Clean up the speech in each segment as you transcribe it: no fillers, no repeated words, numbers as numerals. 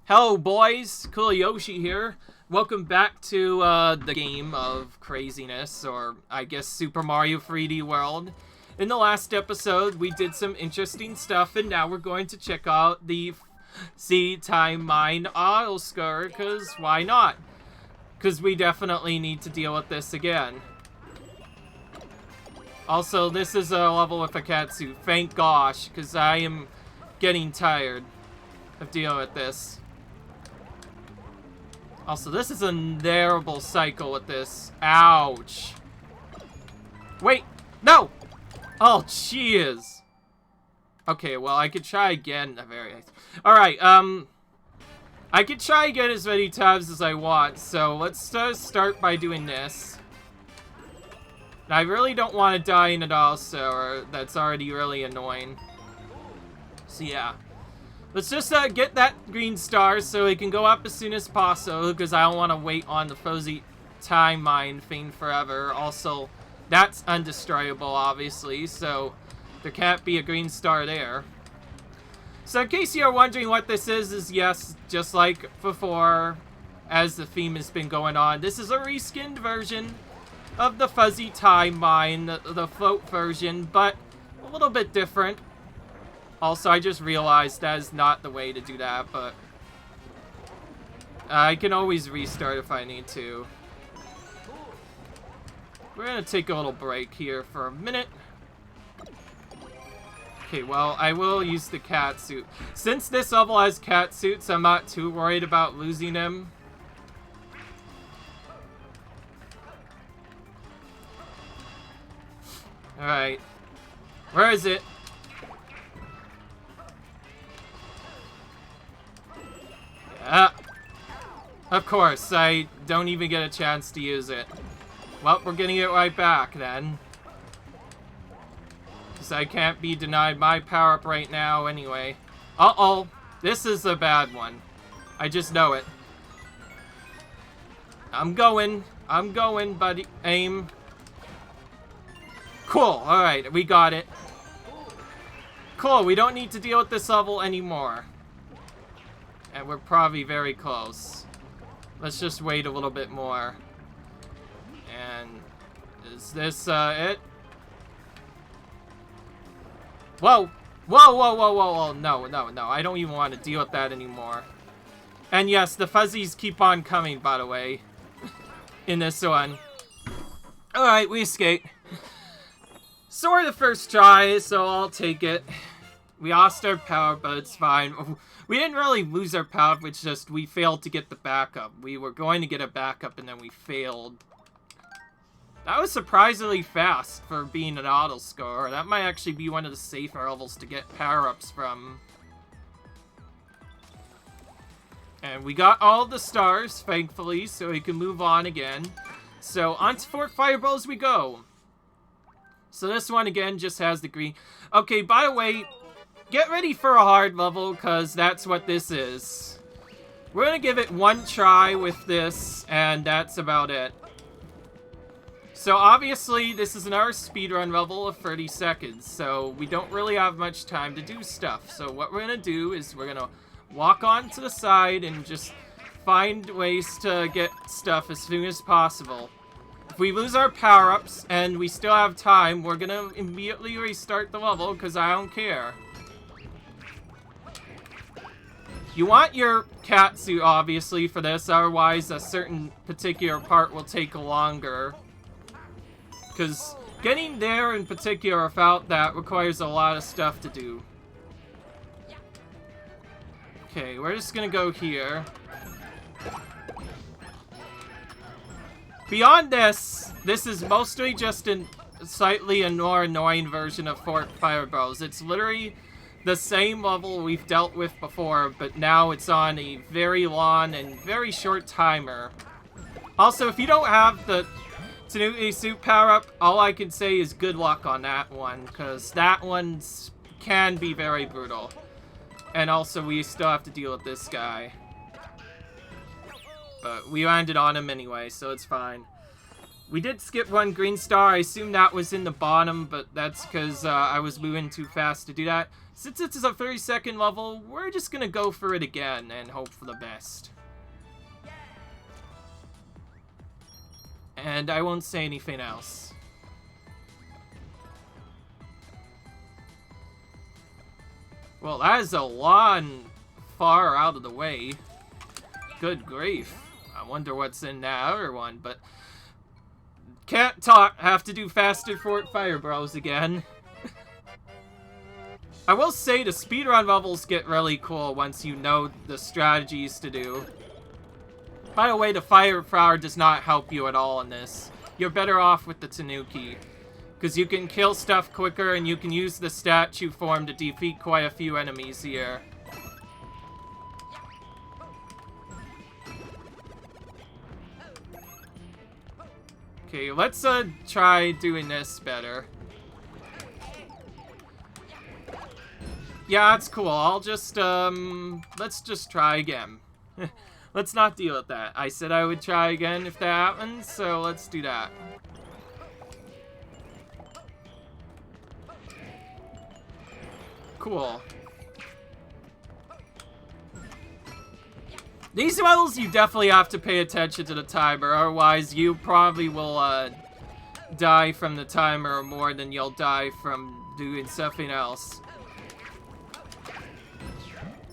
Hello boys, Cool Yoshi here. Welcome back to the game of craziness, or I guess Super Mario 3D World. In the last episode, we did some interesting stuff, and now we're going to check out the Time Mine Auto Score, because why not? Because we definitely need to deal with this again. Also, this is a level with a catsuit, thank gosh, because I am getting tired of dealing with this. Also, this is a terrible cycle with this. Ouch. Wait, no! Oh, jeez. Okay, well, I could try again. Alright, I could try again as many times as I want, so let's start by doing this. I really don't want to die in it also, or that's already really annoying. So, yeah. Let's just get that green star so it can go up as soon as possible, because I don't want to wait on the fuzzy time mine thing forever. Also, that's undestroyable, obviously, so there can't be a green star there. So in case you're wondering what this is yes, just like before, as the theme has been going on, this is a reskinned version of the fuzzy time mine, the float version, but a little bit different. Also, I just realized that is not the way to do that, but I can always restart if I need to. We're gonna take a little break here for a minute. Okay, well, I will use the cat suit. Since this level has cat suits, I'm not too worried about losing him. Alright. Where is it? Of course, I don't even get a chance to use it. Well, we're getting it right back, then. Because I can't be denied my power-up right now, anyway. Uh-oh. This is a bad one. I just know it. I'm going, buddy. Aim. Cool, alright, we got it. Cool, we don't need to deal with this level anymore. And we're probably very close. Let's just wait a little bit more. And is this it? Whoa! Whoa, whoa, whoa, whoa, whoa. No, no, no. I don't even want to deal with that anymore. And yes, the fuzzies keep on coming, by the way. In this one. Alright, we escaped. Sort of the first try, so I'll take it. We lost our power, but it's fine. We didn't really lose our power, it's just we failed to get the backup. We were going to get a backup, and then we failed. That was surprisingly fast for being an auto score. That might actually be one of the safer levels to get power-ups from. And we got all the stars, thankfully, so we can move on again. So, on to Fort Fireballs we go. So this one, again, just has the green. Okay, by the way, get ready for a hard level, because that's what this is. We're going to give it one try with this, and that's about it. So obviously, this is another speedrun level of 30 seconds, so we don't really have much time to do stuff. So what we're going to do is we're going to walk on to the side and just find ways to get stuff as soon as possible. If we lose our power-ups and we still have time, we're going to immediately restart the level, because I don't care. You want your catsuit, obviously, for this, otherwise a certain particular part will take longer. Because getting there in particular without that requires a lot of stuff to do. Okay, we're just gonna go here. Beyond this, this is mostly just a slightly more annoying version of Fort Fireballs. It's literally the same level we've dealt with before, but now it's on a very long and very short timer. Also, if you don't have the Tanuki suit power-up, all I can say is good luck on that one, because that one can be very brutal. And also, we still have to deal with this guy. But we landed on him anyway, so it's fine. We did skip one green star. I assume that was in the bottom, but that's because I was moving too fast to do that. Since it's a 30-second level, we're just gonna go for it again and hope for the best. And I won't say anything else. Well, that is a lot far out of the way. Good grief. I wonder what's in that other one, but... Can't talk, have to do faster Fort Fire Bros again. I will say the speedrun levels get really cool once you know the strategies to do. By the way, the Fire Flower does not help you at all in this. You're better off with the Tanuki. Because you can kill stuff quicker and you can use the statue form to defeat quite a few enemies here. Okay, let's try doing this better. Yeah, that's cool. I'll just, let's just try again. Let's not deal with that. I said I would try again if that happens, so let's do that. Cool. These levels, you definitely have to pay attention to the timer, otherwise you probably will die from the timer more than you'll die from doing something else.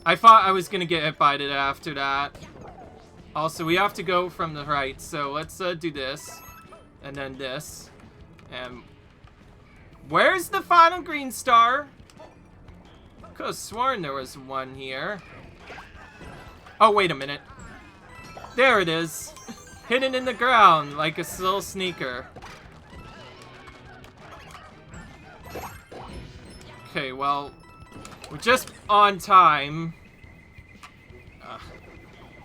I thought I was gonna get hit by it after that. Also, we have to go from the right, so let's do this, and then this, and where's the final green star? Could have sworn there was one here. Oh, wait a minute. There it is. Hidden in the ground like a little sneaker. Okay, well, we're just on time.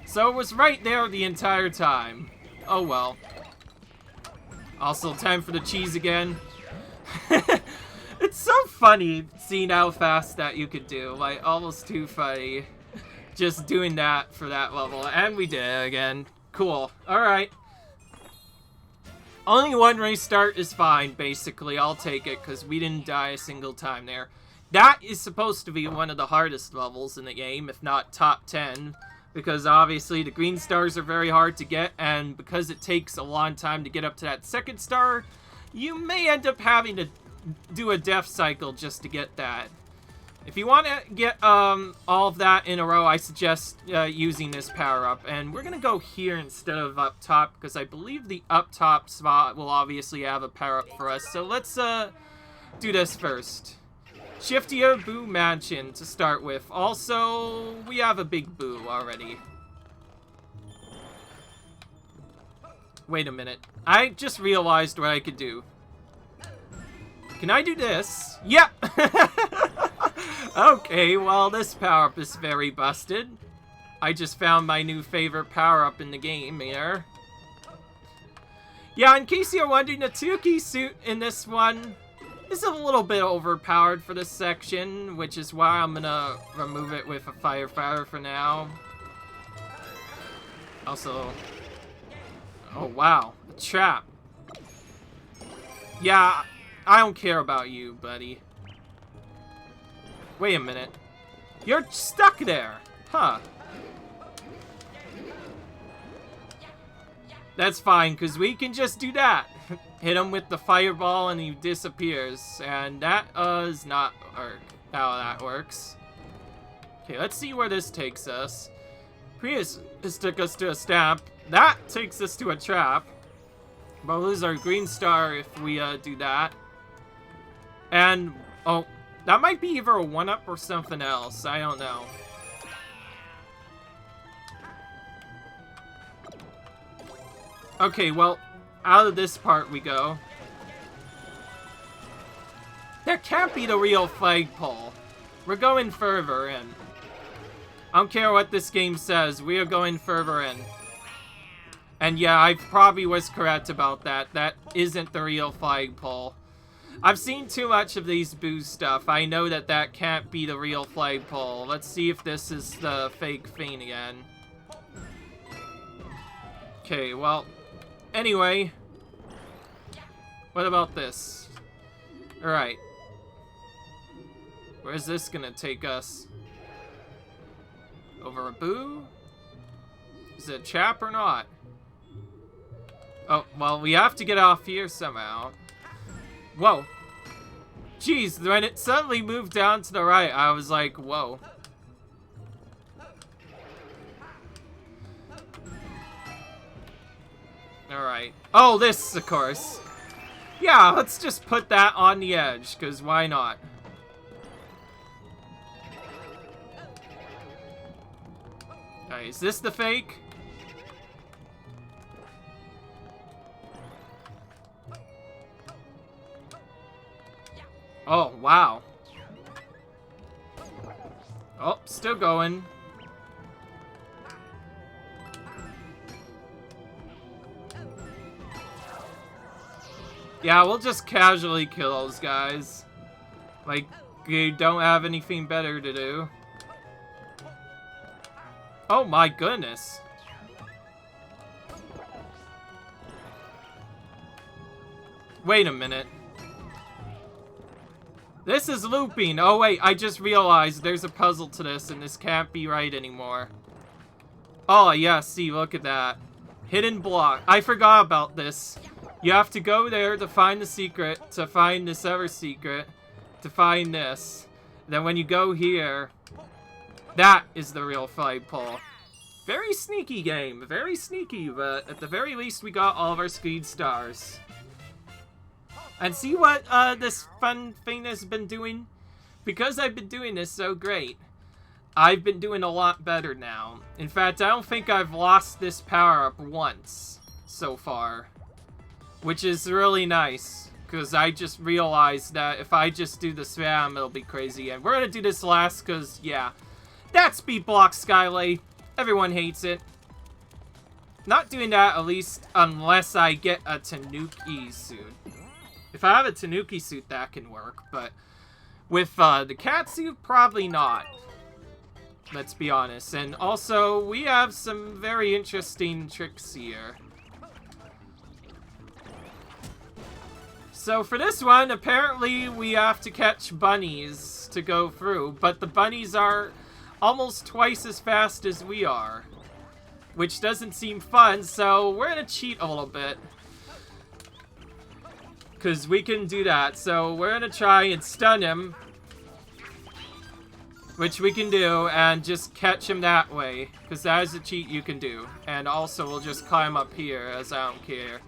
So it was right there the entire time. Oh well. Also, time for the cheese again. It's so funny seeing how fast that you could do. Like, almost too funny. Just doing that for that level. And we did it again. Cool. Alright. Only one restart is fine, basically. I'll take it, because we didn't die a single time there. That is supposed to be one of the hardest levels in the game, if not top 10. Because obviously the green stars are very hard to get, and because it takes a long time to get up to that second star, you may end up having to do a death cycle just to get that. If you want to get all of that in a row, I suggest using this power-up. And we're going to go here instead of up top, because I believe the up top spot will obviously have a power-up for us. So let's do this first. Shiftier Boo Mansion to start with. Also, we have a big Boo already. Wait a minute. I just realized what I could do. Can I do this? Yep! Okay, well, this power-up is very busted. I just found my new favorite power-up in the game here. Yeah, in case you're wondering, the Tanuki suit in this one is a little bit overpowered for this section, which is why I'm gonna remove it with a firefighter for now. Also, oh wow, a trap. Yeah, I don't care about you, buddy. Wait a minute. You're stuck there, huh? That's fine, because we can just do that. Hit him with the fireball and he disappears. And that does not work how that works. Okay, let's see where this takes us. Previous took us to a stamp. That takes us to a trap. We'll lose our green star if we do that. And, oh, that might be either a 1-up or something else. I don't know. Okay, well, out of this part we go. That can't be the real flagpole. We're going further in. I don't care what this game says, we are going further in. And yeah, I probably was correct about that. That isn't the real flagpole. I've seen too much of these Boo stuff. I know that that can't be the real flagpole. Let's see if this is the fake thing again. Okay, well, anyway, What about this? Alright. Where's this gonna take us? Over a boo? Is it a chap or not? Oh, well, we have to get off here somehow. Whoa. Jeez, when it suddenly moved down to the right, I was like, whoa. Alright. Oh, this, of course. Yeah, let's just put that on the edge, because why not? Alright, is this the fake? Oh, wow. Oh, still going. Yeah, we'll just casually kill those guys. Like, you don't have anything better to do. Oh my goodness. Wait a minute. This is looping. Oh wait, I just realized there's a puzzle to this and this can't be right anymore. Oh yeah, see, look at that. Hidden block. I forgot about this. You have to go there to find the secret, to find this other secret, to find this. Then when you go here, that is the real flagpole. Very sneaky game, very sneaky, but at the very least we got all of our speed stars. And see what this fun thing has been doing? Because I've been doing this so great, I've been doing a lot better now. In fact, I don't think I've lost this power-up once so far. Which is really nice, because I just realized that if I just do the spam, it'll be crazy. And we're going to do this last, because, yeah, that's Speed Block Skyway. Everyone hates it. Not doing that, at least, unless I get a Tanuki suit. If I have a Tanuki suit, that can work, but with the cat suit, probably not. Let's be honest. And also, we have some very interesting tricks here. So for this one, apparently we have to catch bunnies to go through, but the bunnies are almost twice as fast as we are, which doesn't seem fun, so we're gonna cheat a little bit. Because we can do that, so we're gonna try and stun him, which we can do, and just catch him that way, because that is a cheat you can do. And also we'll just climb up here, as I don't care.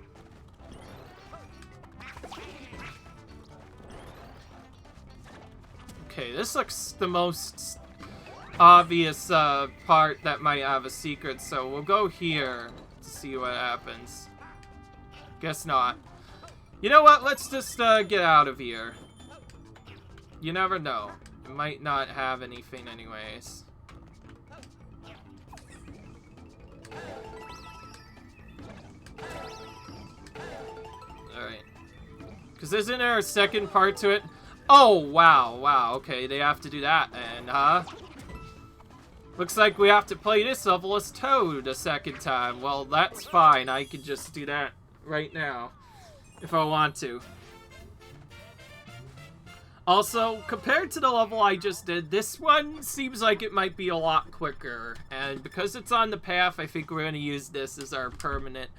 Okay, this looks the most obvious part that might have a secret, so we'll go here to see what happens. Guess not. You know what? Let's just get out of here. You never know. It might not have anything anyways. Alright. Because isn't there a second part to it? Oh, wow, wow, okay, they have to do that then, huh? Looks like we have to play this level as Toad a second time. Well, that's fine, I could just do that right now, if I want to. Also, compared to the level I just did, this one seems like it might be a lot quicker. And because it's on the path, I think we're going to use this as our permanent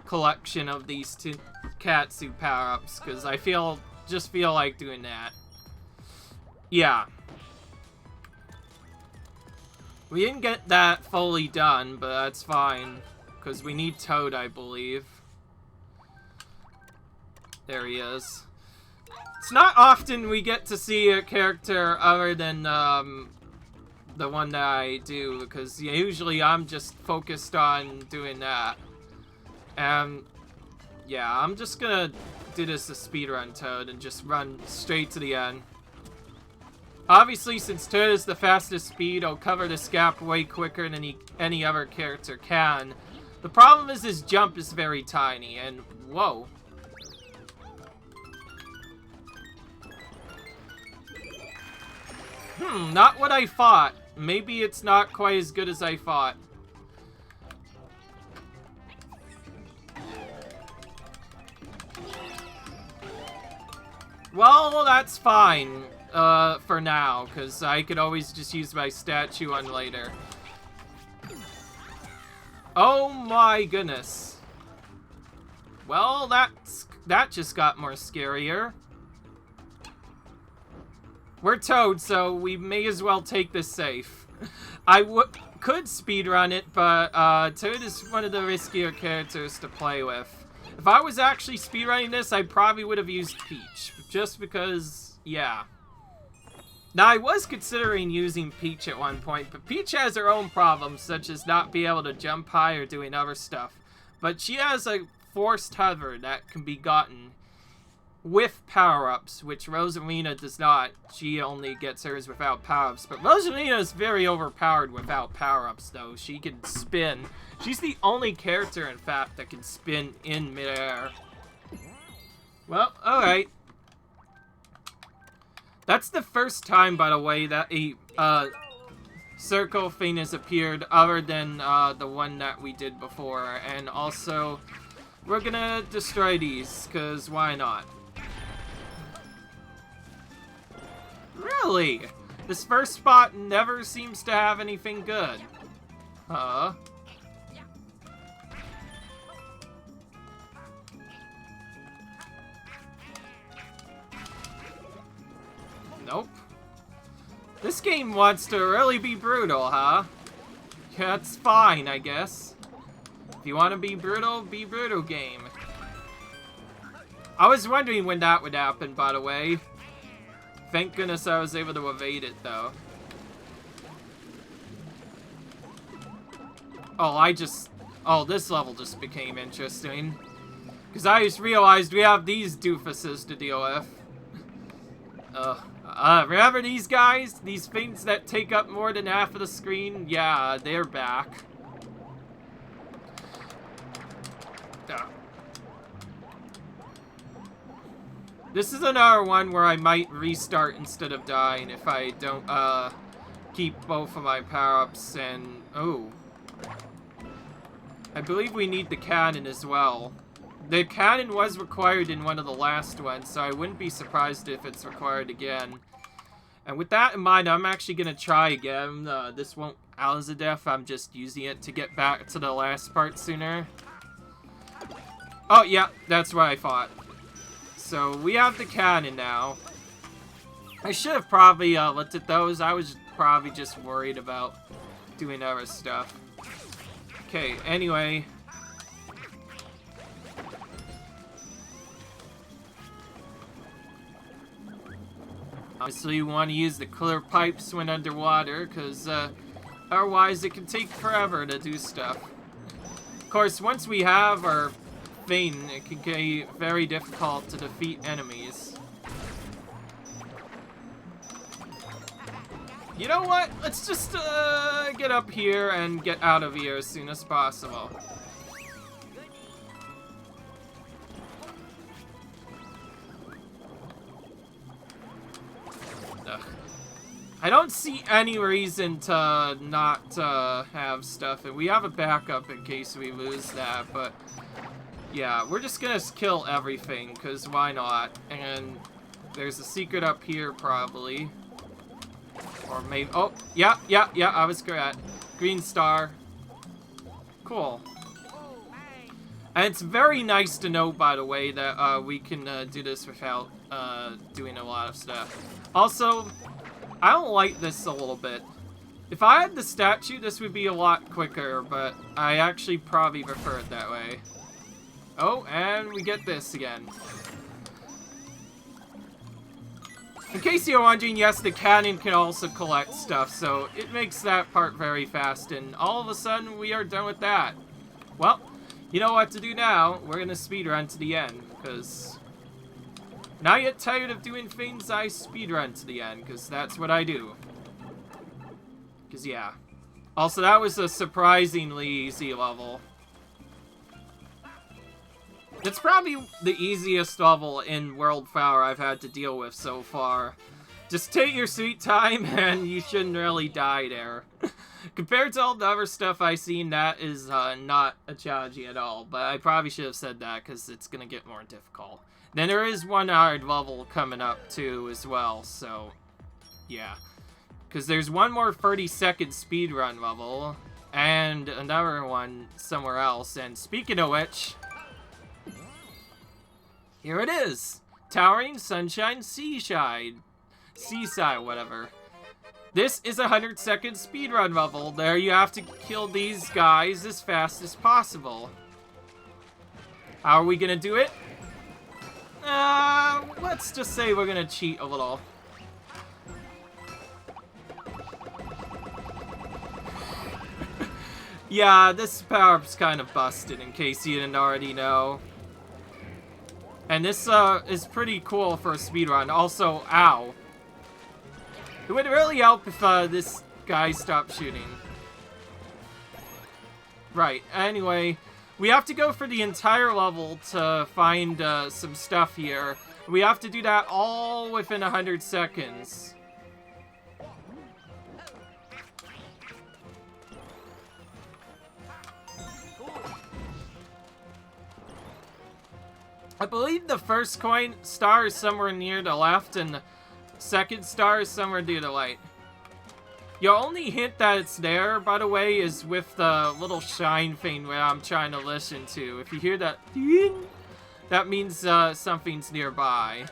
collection of these two catsuit power-ups, because I just feel like doing that. Yeah. We didn't get that fully done, but that's fine. Because we need Toad, I believe. There he is. It's not often we get to see a character other than the one that I do. Because usually I'm just focused on doing that. And yeah, I'm just gonna do this as speedrun Toad and just run straight to the end. Obviously, since Toad is the fastest speed, I'll cover this gap way quicker than any other character can. The problem is his jump is very tiny, and whoa. Not what I thought. Maybe it's not quite as good as I thought. Well, that's fine, for now, because I could always just use my statue on later. Oh my goodness. Well, that just got more scarier. We're Toad, so we may as well take this safe. I could speedrun it, but Toad is one of the riskier characters to play with. If I was actually speedrunning this, I probably would have used Peach. Just because, yeah. Now, I was considering using Peach at one point, but Peach has her own problems, such as not being able to jump high or doing other stuff. But she has a forced hover that can be gotten with power-ups, which Rosalina does not. She only gets hers without power-ups. But Rosalina is very overpowered without power-ups, though. She can spin. She's the only character, in fact, that can spin in midair. Well, alright. That's the first time, by the way, that a circle thing has appeared, other than the one that we did before. And also, we're gonna destroy these, because why not? Really? This first spot never seems to have anything good. Nope. This game wants to really be brutal, huh? That's fine, I guess. If you want to be brutal game. I was wondering when that would happen, by the way. Thank goodness I was able to evade it, though. Oh, this level just became interesting. Because I just realized we have these doofuses to deal with. Remember these guys? These things that take up more than half of the screen? Yeah, they're back. This is another one where I might restart instead of dying if I don't, keep both of my power-ups and... Oh. I believe we need the cannon as well. The cannon was required in one of the last ones, so I wouldn't be surprised if it's required again. And with that in mind, I'm actually going to try again. This won't out as a death, I'm just using it to get back to the last part sooner. Oh, yeah, that's what I thought. So, we have the cannon now. I should have probably looked at those. I was probably just worried about doing other stuff. Okay, anyway. Obviously, you want to use the clear pipes when underwater, because otherwise it can take forever to do stuff. Of course, once we have our thing, it can get very difficult to defeat enemies. You know what? Let's just get up here and get out of here as soon as possible. I don't see any reason to not have stuff, and we have a backup in case we lose that, but yeah, we're just gonna kill everything, because why not? And there's a secret up here, probably. Or maybe... Oh, yeah, I was correct. Green star. Cool. And it's very nice to know, by the way, that we can do this without doing a lot of stuff. Also, I don't like this a little bit. If I had the statue, this would be a lot quicker, but I actually probably prefer it that way. Oh, and we get this again. In case you're wondering, yes, the cannon can also collect stuff, so it makes that part very fast, and all of a sudden, we are done with that. Well, you know what to do now. We're gonna speedrun to the end, because when I get tired of doing things, I speedrun to the end, because that's what I do. Because, yeah. Also, that was a surprisingly easy level. It's probably the easiest level in World Flower I've had to deal with so far. Just take your sweet time and you shouldn't really die there. Compared to all the other stuff I've seen, that is not a challenge at all. But I probably should have said that because it's going to get more difficult. Then there is one hard level coming up too as well, so yeah. Because there's one more 30-second speedrun level, and another one somewhere else. And speaking of which, here it is! Towering Sunshine Seaside, whatever. This is a 100-second speedrun level. There you have to kill these guys as fast as possible. How are we gonna do it? Let's just say we're gonna cheat a little. Yeah, this power-up's kind of busted, in case you didn't already know. And this, is pretty cool for a speedrun. Also, ow. It would really help if, this guy stopped shooting. Right, anyway, we have to go for the entire level to find, some stuff here. We have to do that all within 100 seconds. I believe the first coin star is somewhere near the left, and the second star is somewhere near the right. Your only hint that it's there, by the way, is with the little shine thing where I'm trying to listen to. If you hear that, that means something's nearby.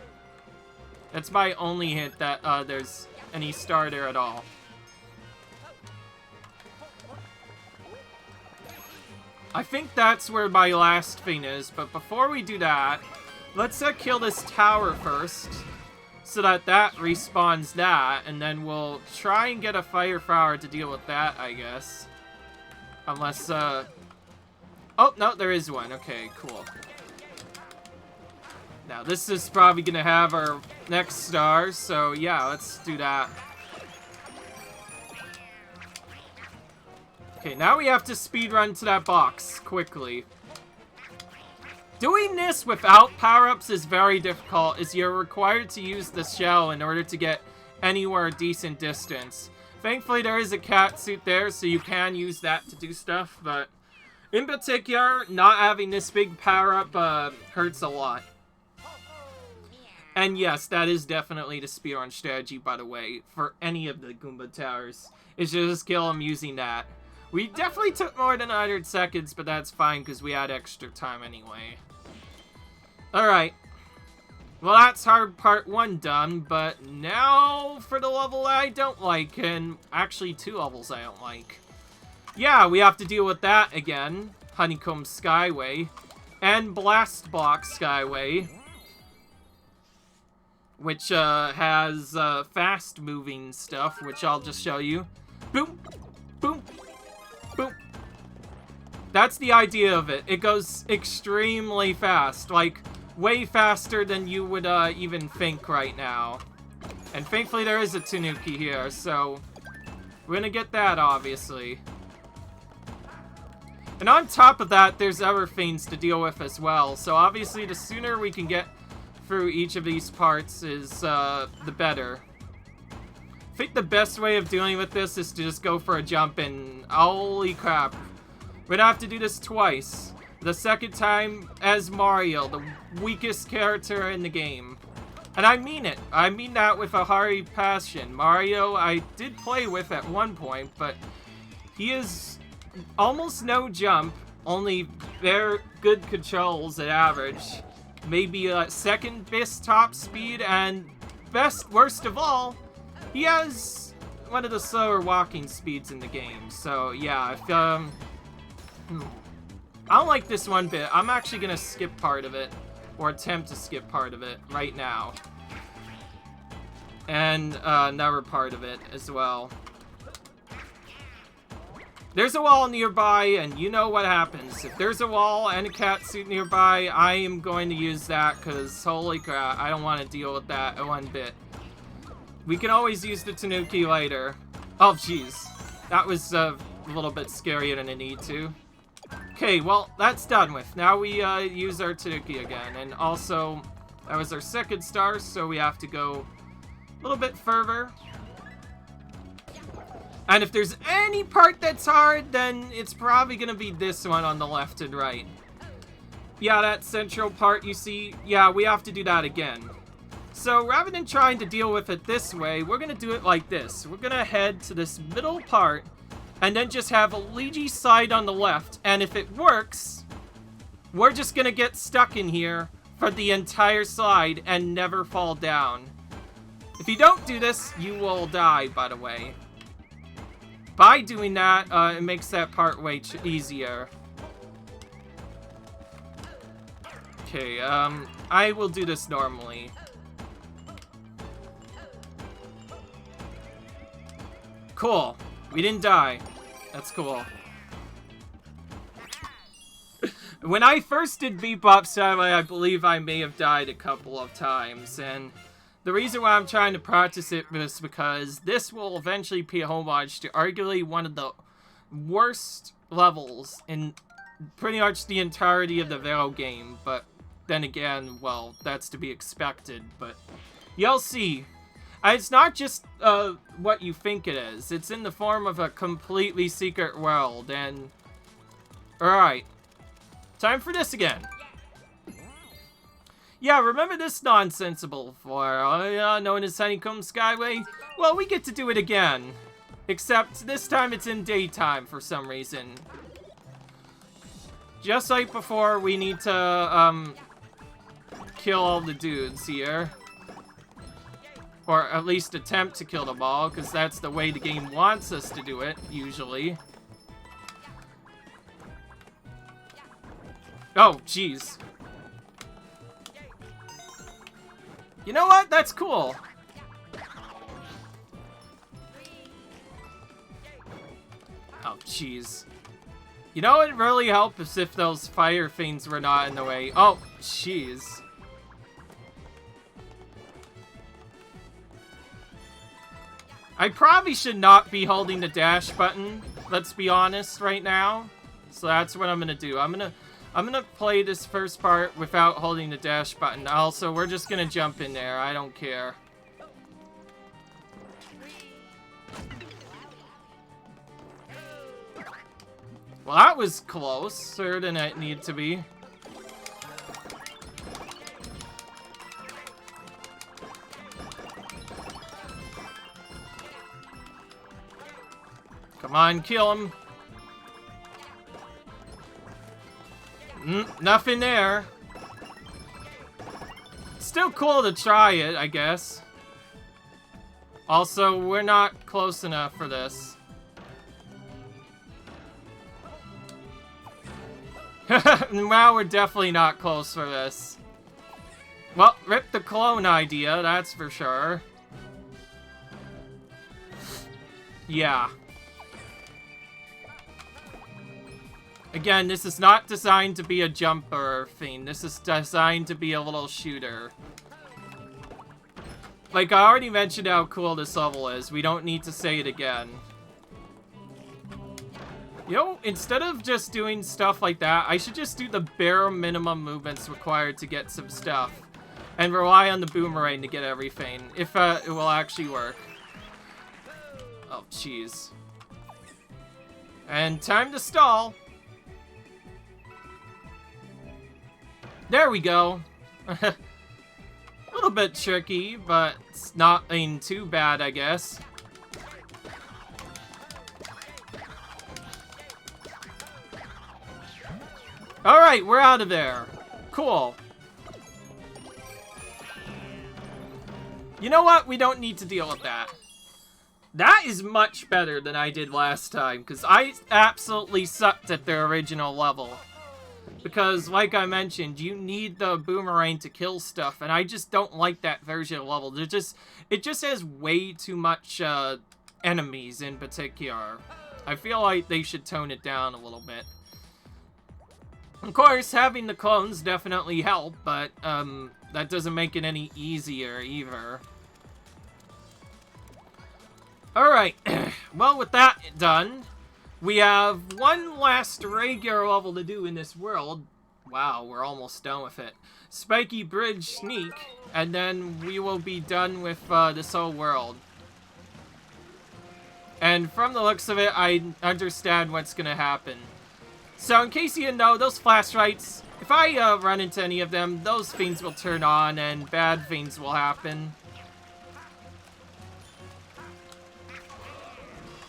That's my only hint that there's any star there at all. I think that's where my last thing is, but before we do that, let's kill this tower first, so that respawns that, and then we'll try and get a fire flower to deal with that, I guess. Unless, oh, no, there is one. Okay, cool. Now, this is probably gonna have our next star, so yeah, let's do that. Okay, now we have to speedrun to that box, quickly. Doing this without power-ups is very difficult, as you're required to use the shell in order to get anywhere a decent distance. Thankfully, there is a cat suit there, so you can use that to do stuff, but in particular, not having this big power-up hurts a lot. And yes, that is definitely the speedrun strategy, by the way, for any of the Goomba Towers, is just kill them using that. We definitely took more than 100 seconds, but that's fine because we had extra time anyway. Alright. Well, that's hard part 1 done, but now for the level I don't like, and actually 2 levels I don't like. Yeah, we have to deal with that again. Honeycomb Skyway. And Blast Box Skyway. Which has fast-moving stuff, which I'll just show you. Boom! Boom! Boom. That's the idea of it. It goes extremely fast. Like, way faster than you would even think right now. And thankfully there is a Tanuki here, so we're gonna get that, obviously. And on top of that, there's other things to deal with as well. So obviously the sooner we can get through each of these parts is the better. I think the best way of dealing with this is to just go for a jump, and holy crap, we're gonna have to do this twice. The second time as Mario, the weakest character in the game. And I mean it. I mean that with a hearty passion. Mario, I did play with at one point, but he is almost no jump, only very good controls at average. Maybe a second best top speed, and worst of all, he has one of the slower walking speeds in the game. So yeah, if I don't like this one bit. I'm actually gonna skip part of it, or attempt to skip part of it right now, and another part of it as well. There's a wall nearby, and you know what happens. If there's a wall and a cat suit nearby, I am going to use that, because holy crap, I don't want to deal with that one bit. We can always use the Tanuki later. Oh, jeez. That was a little bit scarier than I need to. Okay, well, that's done with. Now we use our Tanuki again. And also, that was our second star, so we have to go a little bit further. And if there's any part that's hard, then it's probably going to be this one on the left and right. Yeah, that central part you see, yeah, we have to do that again. So rather than trying to deal with it this way, we're gonna do it like this. We're gonna head to this middle part, and then just have a Luigi slide on the left, and if it works, we're just gonna get stuck in here for the entire slide and never fall down. If you don't do this, you will die, by the way. By doing that, it makes that part way easier. Okay, I will do this normally. Cool. We didn't die. That's cool. When I first did Bebop Skyway, I believe I may have died a couple of times, and the reason why I'm trying to practice it is because this will eventually pay homage to arguably one of the worst levels in pretty much the entirety of the video game, but then again, well, that's to be expected, but you'll see. It's not just what you think it is. It's in the form of a completely secret world, and... Alright. Time for this again. Yeah, remember this nonsensible floor, known as Honeycomb Skyway? Well, we get to do it again. Except this time it's in daytime for some reason. Just like before, we need to, kill all the dudes here. Or at least attempt to kill them all, because that's the way the game wants us to do it, usually. Oh, jeez. You know what? That's cool. Oh, jeez. You know what would really help is if those fire things were not in the way. Oh, jeez. I probably should not be holding the dash button, let's be honest, right now. So that's what I'm gonna do. I'm gonna play this first part without holding the dash button. Also, we're just gonna jump in there. I don't care. Well, that was closer than it needed to be. Come on, kill him. Nothing there. Still cool to try it, I guess. Also, we're not close enough for this. Well, we're definitely not close for this. Well, rip the clone idea, that's for sure. Yeah. Again, this is not designed to be a jumper thing. This is designed to be a little shooter. Like, I already mentioned how cool this level is. We don't need to say it again. You know, instead of just doing stuff like that, I should just do the bare minimum movements required to get some stuff. And rely on the boomerang to get everything. If it will actually work. Oh, jeez. And time to stall. There we go. A little bit tricky, but it's not too bad, I guess. Alright, we're out of there. Cool. You know what? We don't need to deal with that. That is much better than I did last time, because I absolutely sucked at the original level. Because, like I mentioned, you need the boomerang to kill stuff, and I just don't like that version of the level. It just has way too much enemies in particular. I feel like they should tone it down a little bit. Of course, having the clones definitely help, but that doesn't make it any easier either. Alright, well, with that done, we have one last regular level to do in this world. Wow, we're almost done with it. Spiky Bridge Sneak, and then we will be done with this whole world. And from the looks of it, I understand what's gonna happen. So in case you didn't know, those flashlights, if I run into any of them, those things will turn on and bad things will happen.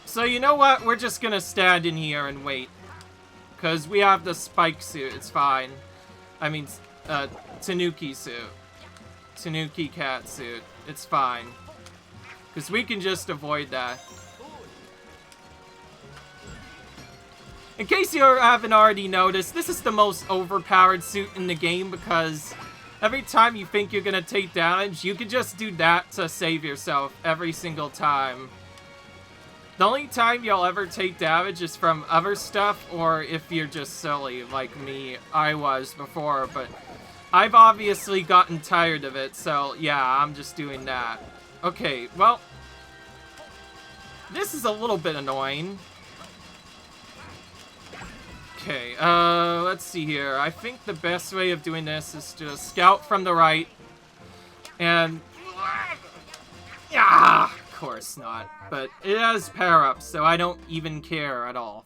So you know what? We're just gonna stand in here and wait. Because we have the spike suit, it's fine. I mean, Tanuki suit. Tanuki cat suit. It's fine. Because we can just avoid that. In case you haven't already noticed, this is the most overpowered suit in the game because every time you think you're gonna take damage, you can just do that to save yourself every single time. The only time you'll ever take damage is from other stuff, or if you're just silly, like me, I was before, but I've obviously gotten tired of it, so yeah, I'm just doing that. Okay, well, this is a little bit annoying. Okay, let's see here. I think the best way of doing this is to scout from the right, and... yeah. Of course not, but it has power-ups, so I don't even care at all.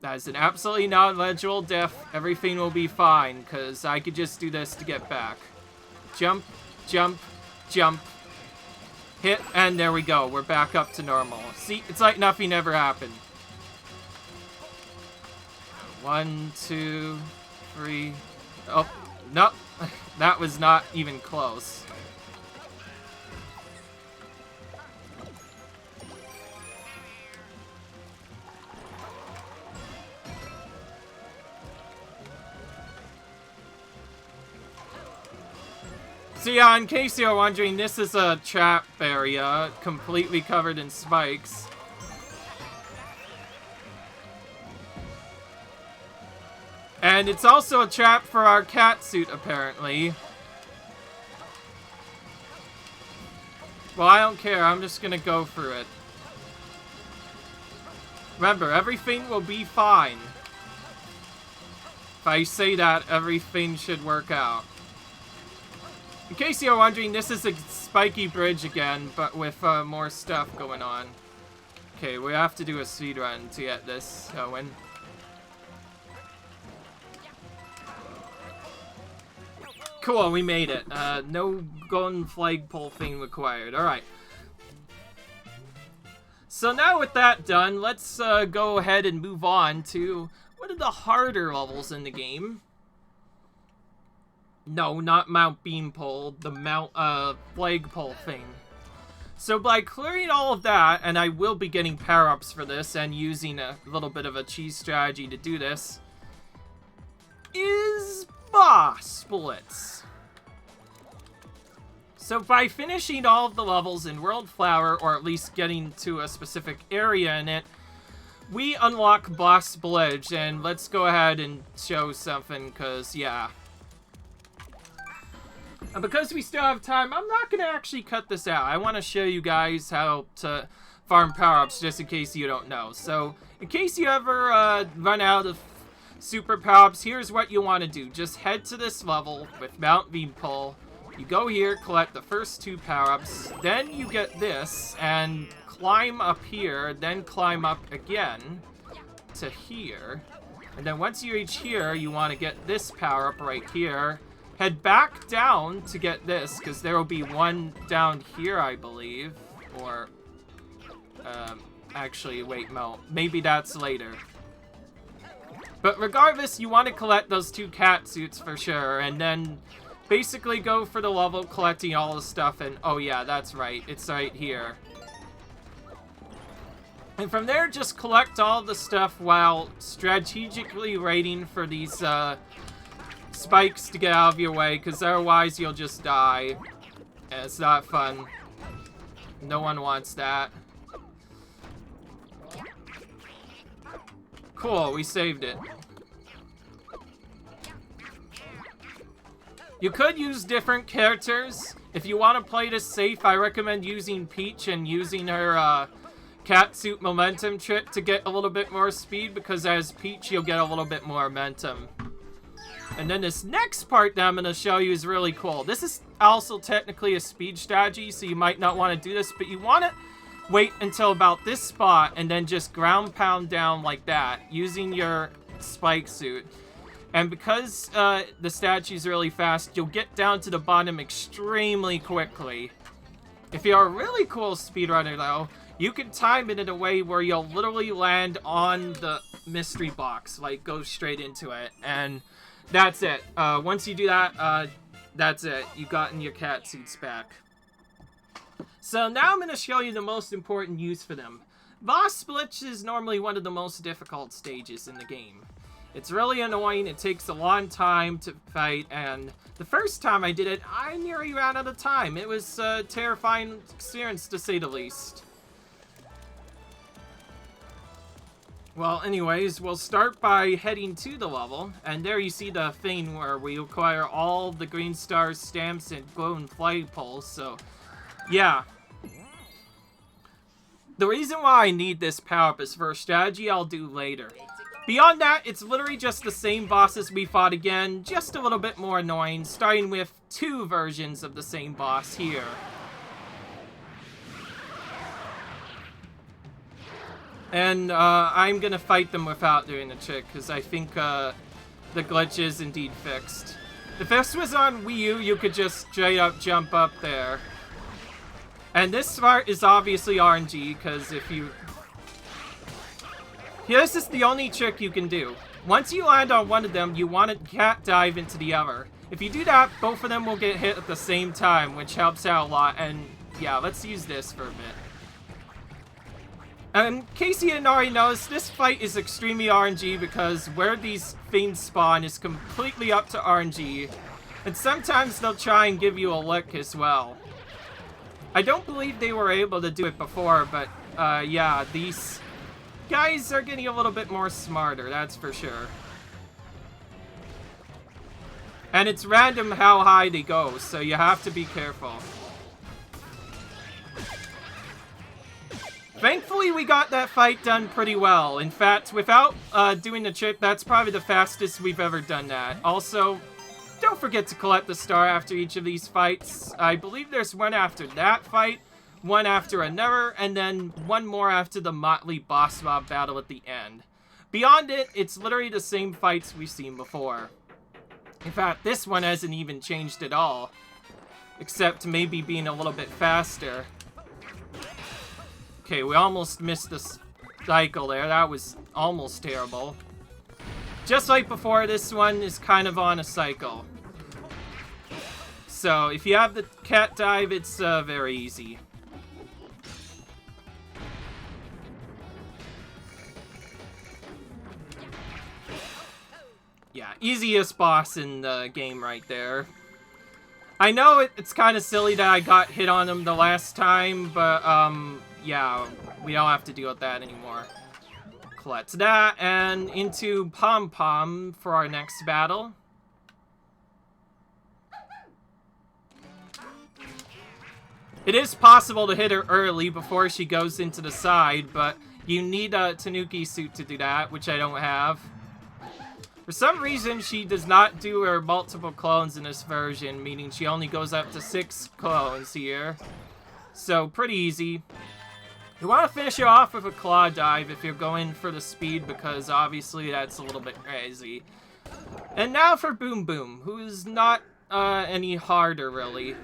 That is an absolutely non-legible death. Everything will be fine, because I could just do this to get back. Jump, jump, jump, hit, and there we go. We're back up to normal. See, it's like nothing ever happened. 1, 2, 3... oh, no, that was not even close. So yeah, in case you're wondering, this is a trap area, completely covered in spikes. And it's also a trap for our cat suit, apparently. Well, I don't care, I'm just gonna go through it. Remember, everything will be fine. If I say that, everything should work out. In case you're wondering, this is a spiky bridge again, but with more stuff going on. Okay, we have to do a speed run to get this going. Cool, we made it. No golden flagpole thing required. Alright. So now with that done, let's go ahead and move on to one of the harder levels in the game. No, not Mount Beanpole, the Mount Flagpole thing. So by clearing all of that, and I will be getting power-ups for this and using a little bit of a cheese strategy to do this, is boss Blitz. So by finishing all of the levels in World Flower, or at least getting to a specific area in it, we unlock boss Blitz, and let's go ahead and show something, because yeah. And because we still have time, I'm not going to actually cut this out. I want to show you guys how to farm power-ups, just in case you don't know. So, in case you ever run out of super power-ups, here's what you want to do. Just head to this level with Mount Beanpole. You go here, collect the first 2 power-ups. Then you get this, and climb up here, then climb up again to here. And then once you reach here, you want to get this power-up right here. Head back down to get this, because there will be one down here, I believe. Or, actually, wait, no. Maybe that's later. But regardless, you want to collect those 2 cat suits for sure, and then basically go for the level collecting all the stuff, and oh yeah, that's right. It's right here. And from there, just collect all the stuff while strategically waiting for these, spikes to get out of your way, because otherwise you'll just die. And it's not fun. No one wants that. Cool, we saved it. You could use different characters. If you want to play this safe, I recommend using Peach and using her catsuit momentum trick to get a little bit more speed, because as Peach you'll get a little bit more momentum. And then this next part that I'm going to show you is really cool. This is also technically a speed strategy, so you might not want to do this, but you want to wait until about this spot and then just ground pound down like that, using your spike suit. And because the statue's really fast, you'll get down to the bottom extremely quickly. If you're a really cool speedrunner, though, you can time it in a way where you'll literally land on the mystery box, like go straight into it. And that's it. Once you do that, that's it. You've gotten your cat suits back. So now I'm going to show you the most important use for them. Boss Blitz is normally one of the most difficult stages in the game. It's really annoying, it takes a long time to fight, and the first time I did it, I nearly ran out of time. It was a terrifying experience, to say the least. Well, anyways, we'll start by heading to the level, and there you see the thing where we acquire all the green stars, stamps, and glowing flagpoles, so yeah. The reason why I need this power-up is for a strategy I'll do later. Beyond that, it's literally just the same bosses we fought again, just a little bit more annoying, starting with 2 versions of the same boss here. And I'm gonna fight them without doing the trick, because I think the glitch is indeed fixed. If this was on Wii U, you could just straight up jump up there. And this part is obviously RNG, because if you... Here's just the only trick you can do. Once you land on one of them, you want to cat dive into the other. If you do that, both of them will get hit at the same time, which helps out a lot, and yeah, let's use this for a bit. And in case you didn't already notice, this fight is extremely RNG because where these things spawn is completely up to RNG, and sometimes they'll try and give you a lick as well. I don't believe they were able to do it before, but yeah, these guys are getting a little bit more smarter, that's for sure. And it's random how high they go, so you have to be careful. Thankfully, we got that fight done pretty well. In fact, without doing the trick, that's probably the fastest we've ever done that. Also, don't forget to collect the star after each of these fights. I believe there's one after that fight, one after another, and then one more after the Motley boss mob battle at the end. Beyond it, it's literally the same fights we've seen before. In fact, this one hasn't even changed at all, except maybe being a little bit faster. Okay, we almost missed the cycle there. That was almost terrible. Just like before, this one is kind of on a cycle. So, if you have the cat dive, it's very easy. Yeah, easiest boss in the game right there. I know it's kind of silly that I got hit on him the last time, but, yeah, we don't have to deal with that anymore. Collect that, and into Pom Pom for our next battle. It is possible to hit her early before she goes into the side, but you need a Tanuki suit to do that, which I don't have. For some reason, she does not do her multiple clones in this version, meaning she only goes up to 6 clones here. So, pretty easy. You want to finish it off with a claw dive if you're going for the speed, because obviously that's a little bit crazy. And now for Boom Boom, who's not any harder, really.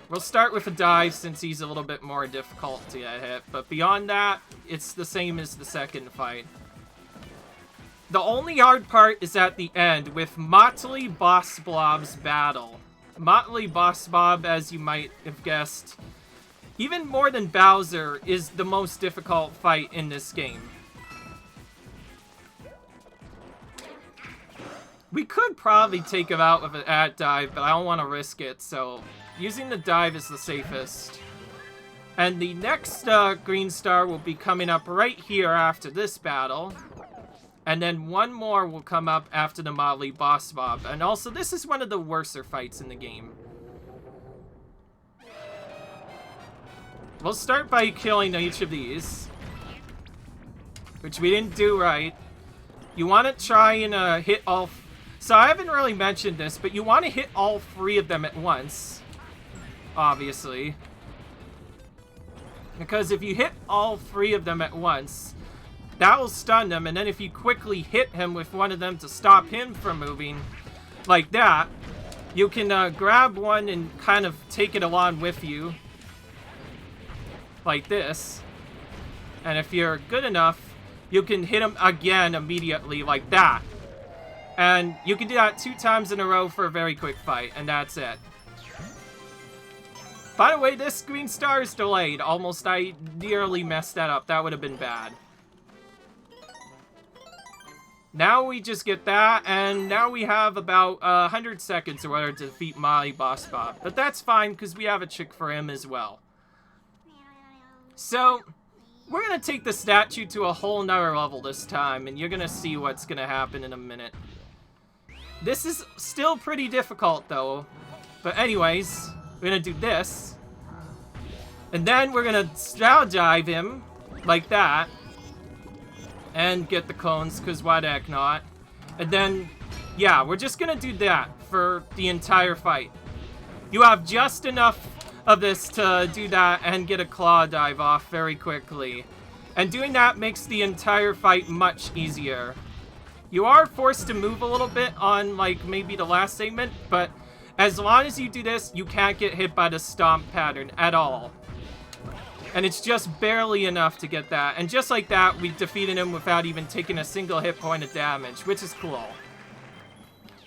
We'll start with a dive since he's a little bit more difficult to hit, but beyond that, it's the same as the second fight. The only hard part is at the end with Motley Boss Blob's battle. Motley Boss Bob, as you might have guessed, even more than Bowser, is the most difficult fight in this game. We could probably take him out with an ad dive, but I don't want to risk it, so using the dive is the safest. And the next green star will be coming up right here after this battle. And then one more will come up after the Motley Boss Bob. And also, this is one of the worser fights in the game. We'll start by killing each of these, which we didn't do right. You want to try and hit all... So I haven't really mentioned this, but you want to hit all 3 of them at once, obviously. Because if you hit all 3 of them at once, that will stun him, and then if you quickly hit him with one of them to stop him from moving, like that, you can grab one and kind of take it along with you, like this. And if you're good enough, you can hit him again immediately, like that. And you can do that 2 times in a row for a very quick fight, and that's it. By the way, this green star is delayed. Almost, I nearly messed that up. That would have been bad. Now we just get that, and now we have about 100 seconds in order to defeat my boss Bob. But that's fine, because we have a trick for him as well. So, we're going to take the statue to a whole nother level this time, and you're going to see what's going to happen in a minute. This is still pretty difficult, though. But anyways, we're going to do this. And then we're going to style dive him, like that. And get the cones, because why the heck not? And then, yeah, we're just going to do that for the entire fight. You have just enough of this to do that and get a claw dive off very quickly. And doing that makes the entire fight much easier. You are forced to move a little bit on, like, maybe the last segment, but as long as you do this, you can't get hit by the stomp pattern at all. And it's just barely enough to get that. And just like that, we defeated him without even taking a single hit point of damage, which is cool.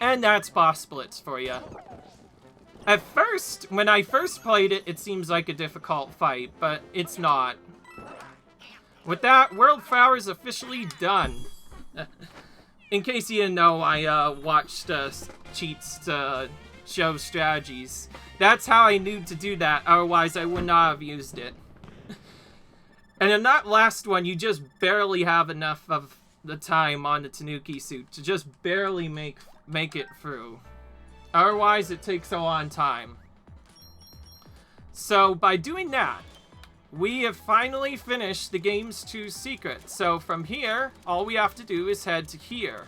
And that's Boss Blitz for you. At first, when I first played it, it seems like a difficult fight, but it's not. With that, World Flower is officially done. In case you didn't know, I watched cheats to show strategies. That's how I knew to do that, otherwise I would not have used it. And in that last one, you just barely have enough of the time on the Tanuki suit to just barely make it through. Otherwise, it takes a long time. So, by doing that, we have finally finished the game's 2 secrets. So, from here, all we have to do is head to here.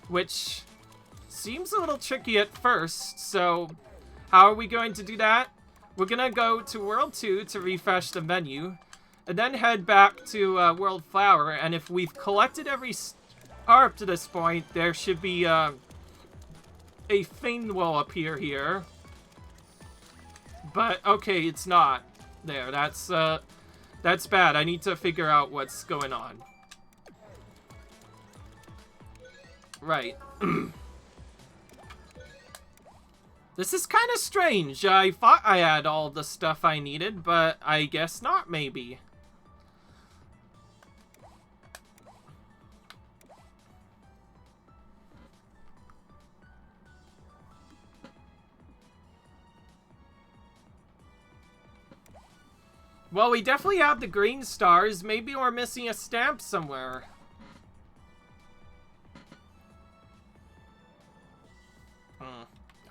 Which seems a little tricky at first, so how are we going to do that? We're going to go to World 2 to refresh the menu. And then head back to World Flower, and if we've collected every star up to this point, there should be a thing will appear here. But, okay, it's not there. That's bad. I need to figure out what's going on. Right. This is kind of strange. I thought I had all the stuff I needed, but I guess not, maybe. Well, we definitely have the green stars. Maybe we're missing a stamp somewhere.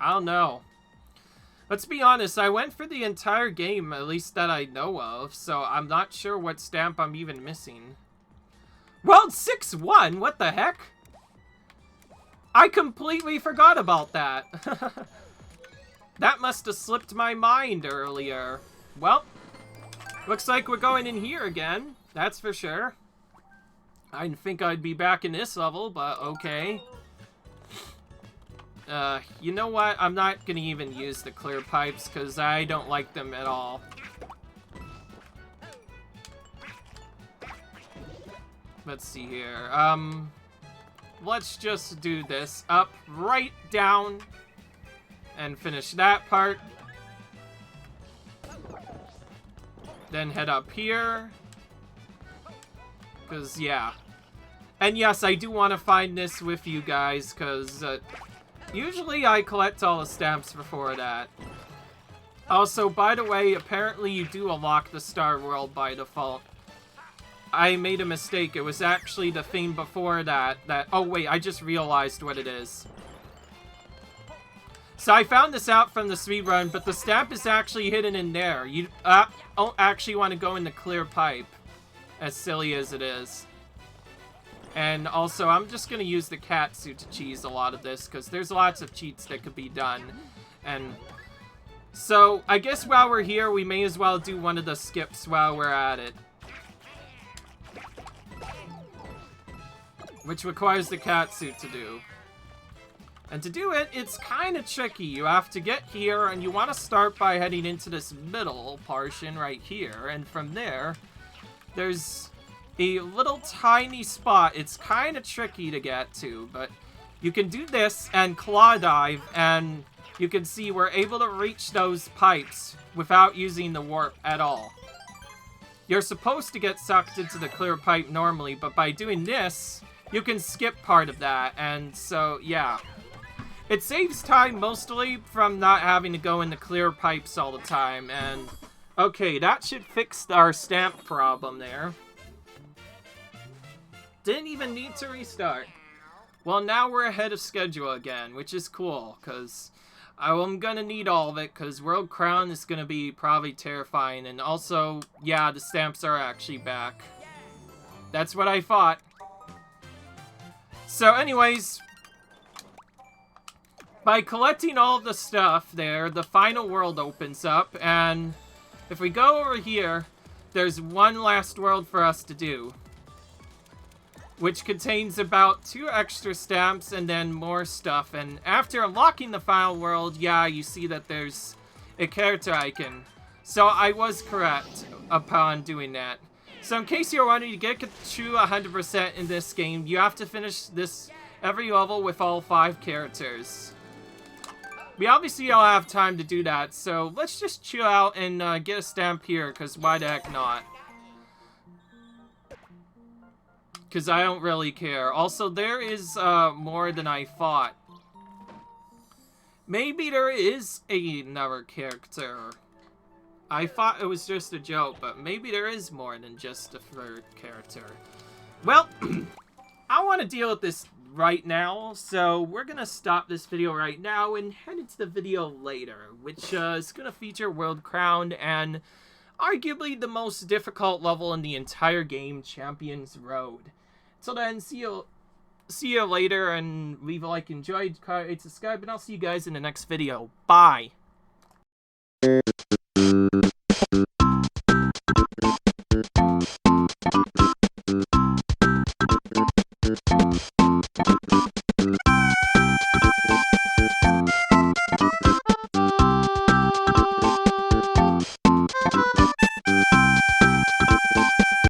I don't know. Let's be honest, I went for the entire game, at least that I know of, so I'm not sure what stamp I'm even missing. World 6-1? What the heck? I completely forgot about that. That must have slipped my mind earlier. Well, looks like we're going in here again, that's for sure. I didn't think I'd be back in this level, but okay. You know what? I'm not gonna even use the clear pipes, because I don't like them at all. Let's see here. Let's just do this. Up, right, down, and finish that part. Then head up here. Because, yeah. And yes, I do want to find this with you guys, because usually I collect all the stamps before that. Also, by the way, apparently you do unlock the Star World by default. I made a mistake. It was actually the thing before that. Oh, wait, I just realized what it is. So I found this out from the speedrun, but the stamp is actually hidden in there. You don't actually want to go in the clear pipe, as silly as it is. And also, I'm just going to use the cat suit to cheese a lot of this, because there's lots of cheats that could be done. And so, I guess while we're here, we may as well do one of the skips while we're at it. which requires the cat suit to do. And to do it, it's kind of tricky. You have to get here, and you want to start by heading into this middle portion right here. And from there, there's a little tiny spot. It's kind of tricky to get to, but you can do this and claw dive, and you can see we're able to reach those pipes without using the warp at all. You're supposed to get sucked into the clear pipe normally, but by doing this, you can skip part of that, and so, yeah. It saves time mostly from not having to go in the clear pipes all the time, and okay, that should fix our stamp problem there. Didn't even need to restart. Well, now we're ahead of schedule again, which is cool, because I'm gonna need all of it, because World Crown is gonna be probably terrifying, and also, yeah, the stamps are actually back. That's what I thought. So anyways, by collecting all of the stuff there, the final world opens up, and if we go over here, there's one last world for us to do, which contains about 2 extra stamps and then more stuff. And after unlocking the final world, yeah, you see that there's a character icon. So I was correct upon doing that. So in case you're wanting to get to 100% in this game, you have to finish this every level with all 5 characters. We obviously don't have time to do that, so let's just chill out and get a stamp here, because why the heck not? Because I don't really care. Also, there is more than I thought. Maybe there is another character. I thought it was just a joke, but maybe there is more than just a third character. Well, I want to deal with this right now, so we're gonna stop this video right now and head into the video later, which is gonna feature World Crown and arguably the most difficult level in the entire game, Champion's Road. Till then, see you later, and leave a like, enjoyed, subscribe, and I'll see you guys in the next video. Bye!